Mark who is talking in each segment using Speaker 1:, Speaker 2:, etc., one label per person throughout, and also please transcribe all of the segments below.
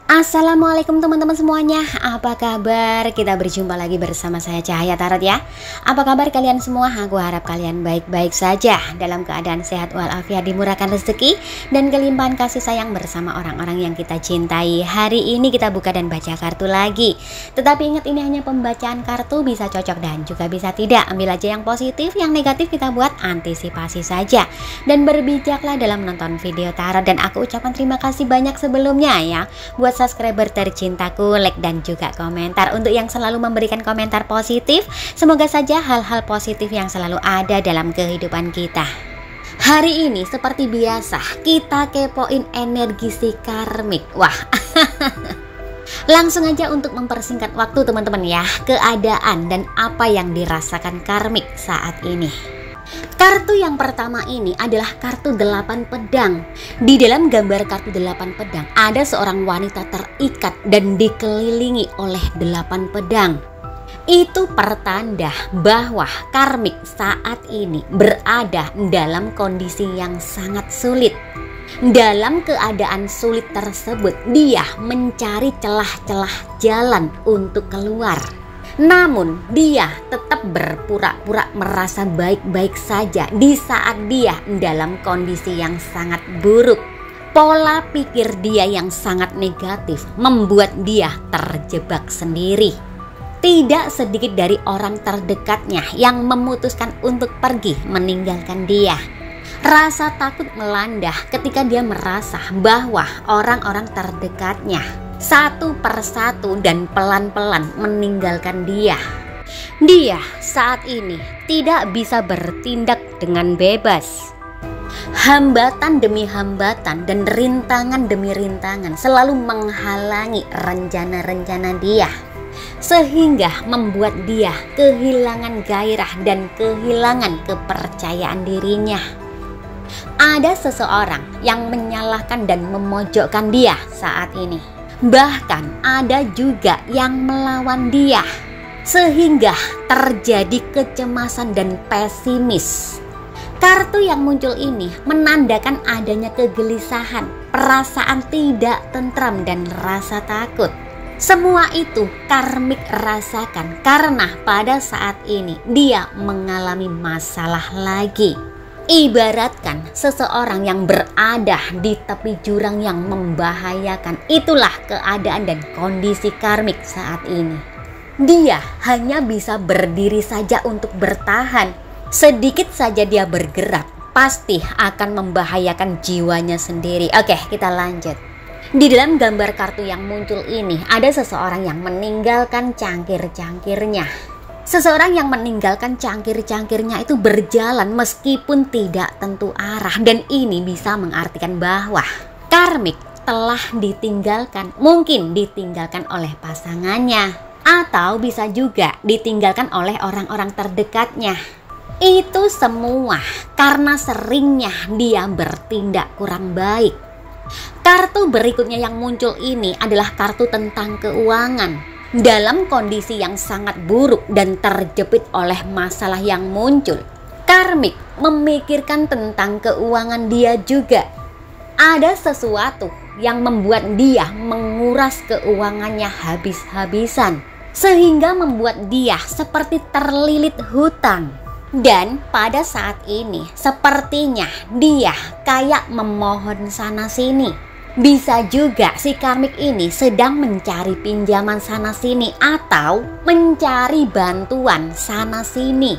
Speaker 1: Assalamualaikum teman-teman semuanya, apa kabar? Kita berjumpa lagi bersama saya Cahaya Tarot ya. Apa kabar kalian semua? Aku harap kalian baik-baik saja, dalam keadaan sehat walafiat, dimurahkan rezeki dan kelimpahan kasih sayang bersama orang-orang yang kita cintai. Hari ini kita buka dan baca kartu lagi. Tetapi ingat, ini hanya pembacaan kartu, bisa cocok dan juga bisa tidak. Ambil aja yang positif, yang negatif kita buat antisipasi saja. Dan berbijaklah dalam menonton video tarot. Dan aku ucapkan terima kasih banyak sebelumnya ya buat subscriber tercintaku, like dan juga komentar. Untuk yang selalu memberikan komentar positif, semoga saja hal-hal positif yang selalu ada dalam kehidupan kita. Hari ini seperti biasa kita kepoin energi si karmik. Wah langsung aja untuk mempersingkat waktu teman-teman ya, keadaan dan apa yang dirasakan karmik saat ini. Kartu yang pertama ini adalah kartu 8 pedang. Di dalam gambar kartu 8 pedang ada seorang wanita terikat dan dikelilingi oleh 8 pedang. Itu pertanda bahwa karmik saat ini berada dalam kondisi yang sangat sulit. Dalam keadaan sulit tersebut, dia mencari celah-celah jalan untuk keluar. Namun dia tetap berpura-pura merasa baik-baik saja di saat dia dalam kondisi yang sangat buruk. Pola pikir dia yang sangat negatif membuat dia terjebak sendiri. Tidak sedikit dari orang terdekatnya yang memutuskan untuk pergi meninggalkan dia. Rasa takut melanda ketika dia merasa bahwa orang-orang terdekatnya satu persatu dan pelan-pelan meninggalkan dia. Dia saat ini tidak bisa bertindak dengan bebas. Hambatan demi hambatan dan rintangan demi rintangan selalu menghalangi rencana-rencana dia, sehingga membuat dia kehilangan gairah dan kehilangan kepercayaan dirinya. Ada seseorang yang menyalahkan dan memojokkan dia saat ini. Bahkan ada juga yang melawan dia, sehingga terjadi kecemasan dan pesimis. Kartu yang muncul ini menandakan adanya kegelisahan, perasaan tidak tentram dan rasa takut. Semua itu karmik rasakan karena pada saat ini dia mengalami masalah lagi. Ibaratkan seseorang yang berada di tepi jurang yang membahayakan. Itulah keadaan dan kondisi karmik saat ini. Dia hanya bisa berdiri saja untuk bertahan. Sedikit saja dia bergerak, pasti akan membahayakan jiwanya sendiri. Oke, kita lanjut. Di dalam gambar kartu yang muncul ini ada seseorang yang meninggalkan cangkir-cangkirnya. Seseorang yang meninggalkan cangkir-cangkirnya itu berjalan meskipun tidak tentu arah. Dan ini bisa mengartikan bahwa karmik telah ditinggalkan. Mungkin ditinggalkan oleh pasangannya, atau bisa juga ditinggalkan oleh orang-orang terdekatnya. Itu semua karena seringnya dia bertindak kurang baik. Kartu berikutnya yang muncul ini adalah kartu tentang keuangan. Dalam kondisi yang sangat buruk dan terjepit oleh masalah yang muncul, karmik memikirkan tentang keuangan dia juga. Ada sesuatu yang membuat dia menguras keuangannya habis-habisan, sehingga membuat dia seperti terlilit hutang. Dan pada saat ini sepertinya dia kayak memohon sana-sini. Bisa juga si karmik ini sedang mencari pinjaman sana-sini atau mencari bantuan sana-sini.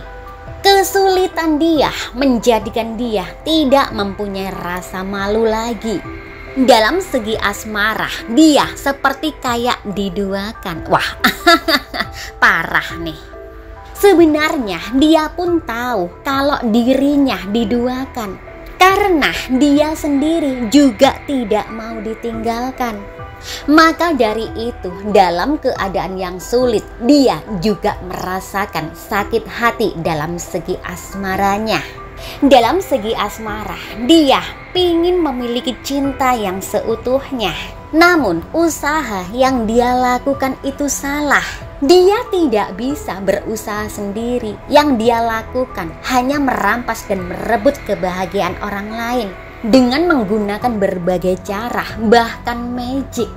Speaker 1: Kesulitan dia menjadikan dia tidak mempunyai rasa malu lagi. Dalam segi asmara, dia seperti kayak diduakan. Wah, parah nih. Sebenarnya dia pun tahu kalau dirinya diduakan. Karena dia sendiri juga tidak mau ditinggalkan. Maka dari itu, dalam keadaan yang sulit, dia juga merasakan sakit hati dalam segi asmaranya. Dalam segi asmara, dia ingin memiliki cinta yang seutuhnya. Namun usaha yang dia lakukan itu salah. Dia tidak bisa berusaha sendiri. Yang dia lakukan hanya merampas dan merebut kebahagiaan orang lain dengan menggunakan berbagai cara, bahkan magic.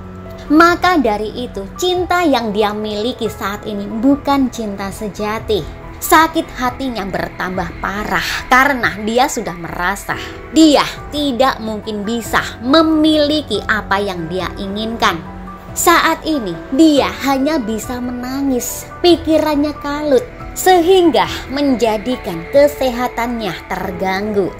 Speaker 1: Maka dari itu, cinta yang dia miliki saat ini bukan cinta sejati. Sakit hatinya bertambah parah karena dia sudah merasa dia tidak mungkin bisa memiliki apa yang dia inginkan. Saat ini dia hanya bisa menangis, pikirannya kalut, sehingga menjadikan kesehatannya terganggu.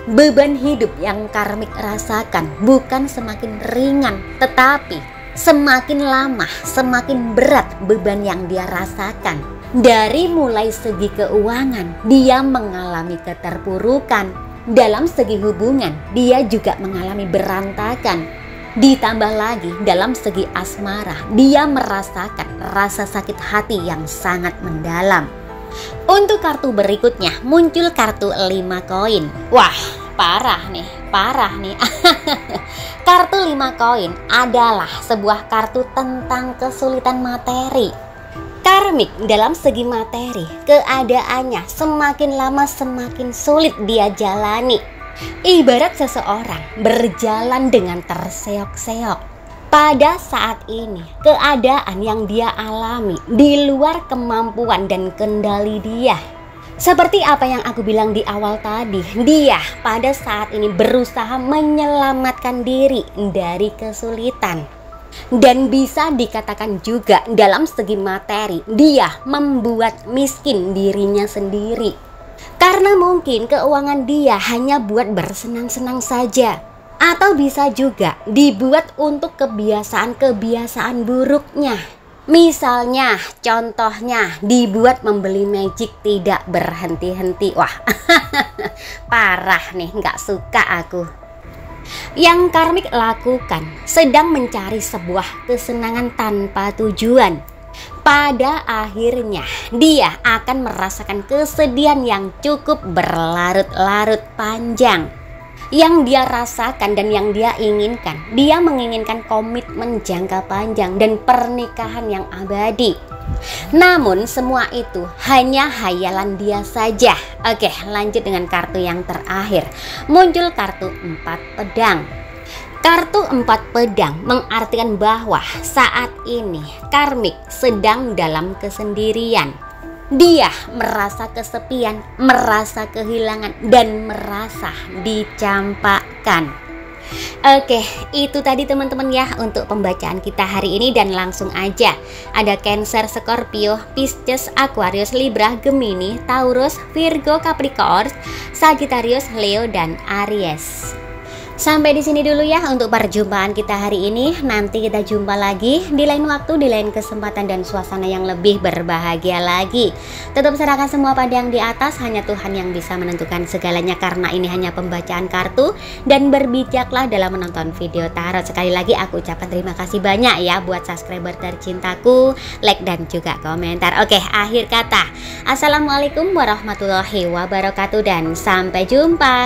Speaker 1: Beban hidup yang karmik rasakan bukan semakin ringan, tetapi semakin lama semakin berat beban yang dia rasakan. Dari mulai segi keuangan, dia mengalami keterpurukan. Dalam segi hubungan, dia juga mengalami berantakan. Ditambah lagi dalam segi asmara, dia merasakan rasa sakit hati yang sangat mendalam. Untuk kartu berikutnya muncul kartu 5 koin. Wah, parah nih. Kartu 5 koin adalah sebuah kartu tentang kesulitan materi. Karmik dalam segi materi, keadaannya semakin lama semakin sulit dia jalani. Ibarat seseorang berjalan dengan terseok-seok. Pada saat ini, keadaan yang dia alami di luar kemampuan dan kendali dia. Seperti apa yang aku bilang di awal tadi, dia pada saat ini berusaha menyelamatkan diri dari kesulitan. Dan bisa dikatakan juga dalam segi materi, dia membuat miskin dirinya sendiri. Karena mungkin keuangan dia hanya buat bersenang-senang saja. Atau bisa juga dibuat untuk kebiasaan-kebiasaan buruknya. Misalnya, contohnya dibuat membeli magic tidak berhenti-henti. Wah, parah nih, nggak suka aku. Yang karmik lakukan sedang mencari sebuah kesenangan tanpa tujuan. Pada akhirnya dia akan merasakan kesedihan yang cukup berlarut-larut panjang. Yang dia rasakan dan yang dia inginkan, dia menginginkan komitmen jangka panjang dan pernikahan yang abadi. Namun semua itu hanya hayalan dia saja. Oke, lanjut dengan kartu yang terakhir. Muncul kartu 4 pedang. Kartu 4 pedang mengartikan bahwa saat ini karmik sedang dalam kesendirian. Dia merasa kesepian, merasa kehilangan, dan merasa dicampakkan. Oke, itu tadi teman-teman ya untuk pembacaan kita hari ini, dan langsung aja. Ada Cancer, Scorpio, Pisces, Aquarius, Libra, Gemini, Taurus, Virgo, Capricorn, Sagittarius, Leo, dan Aries. Sampai di sini dulu ya untuk perjumpaan kita hari ini. Nanti kita jumpa lagi di lain waktu, di lain kesempatan dan suasana yang lebih berbahagia lagi. Tetap serahkan semua pada yang di atas, hanya Tuhan yang bisa menentukan segalanya, karena ini hanya pembacaan kartu. Dan berbijaklah dalam menonton video tarot. Sekali lagi aku ucapkan terima kasih banyak ya buat subscriber tercintaku, like dan juga komentar. Oke, akhir kata, assalamualaikum warahmatullahi wabarakatuh dan sampai jumpa.